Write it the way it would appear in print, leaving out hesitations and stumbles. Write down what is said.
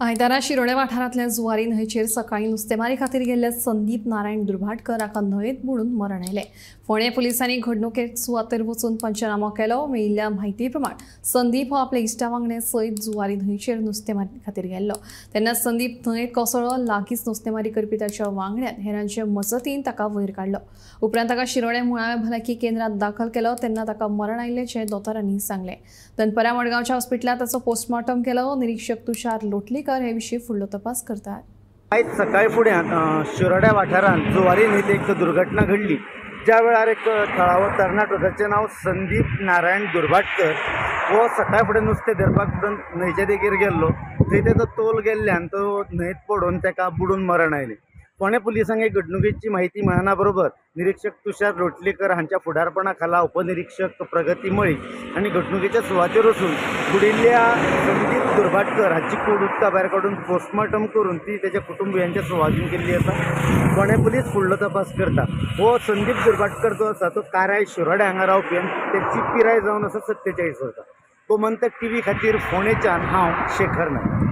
आयतारा शिरोडे वाठारांतल्या जुवारी न्हंयचेर सकाळीं नुस्तेमारी खातीर गेल्ले संदीप नारायण दुर्भाटकर हाका न्हंयेंत बुडून मरण आयलें। फोंडें पुलिसांनी घडणुके सुवातेर वचून पंचनामो केलो। मेळिल्ल्या म्हायती प्रमाण संदीप हो आपल्या इश्टा वांगड्या सयत जुवारी न्हंयचेर नुस्तेमारी खातीर गेल्लो। तेन्ना संदीप न्हंयेंत कोसळ्ळो। लागींच नुस्तेमारी करपी ताच्या वांगड्यान हेरांचे मजतीन ताका वयर काडलो। उपरांत ताका शिरोडे मुळावे भलायकी केंद्रांत दाखल केलो। तेन्ना ताका मरण आयिल्ल्याचें दोतोरांनी सांगलें। दनपारां मडगांवच्या हॉस्पिटलांत ताचो पोस्टमॉर्टम केलो। निरीक्षक तुषार लोटलीकर हे विशीं फुडलो तपास करतात। आयज सकाळी फुडें शिरोड्या वाठारांत जुवारी न्हंयत एक दुर्घटना घडली। ज्या वेळार एक थळावो तरणाटो जाचें नांव संदीप नारायण दुर्भाटकर हो सकाळी फुडें नुस्तें धरपाक न्हंयचे देगेर गेल्लो। थंय ताचो तोल गेल्ल्यान तो न्हंयत पडून ताका बुडून मरण आयलें। फोंडें पुलिसांक हे घडणुकेची म्हायती मेळना बरोबर निरीक्षक तुषार लोटलीकर हांच्या फुडारपणा खाला उपनिरीक्षक प्रगती मळी हांणी घडणुकेच्या सुवातेर वचून बुडिल्ल्या संदीप दुर्भाटकर हाची कूड उदका भायर काडून पोस्टमॉर्टम करून ती ताच्या कुटुंबियांच्या सुवातेन केल्ली आसा। फोंडें पुलीस फुडलो तपास करता। हो संदीप दुर्भाटकर जो आसा तो काराय शिरोड्या हांगा रावपी आनी ताची पिराय जावन आसा 47 वर्सां। गोमंतक टीव्ही खातीर फोंडेच्यान हांव शेखर नायक।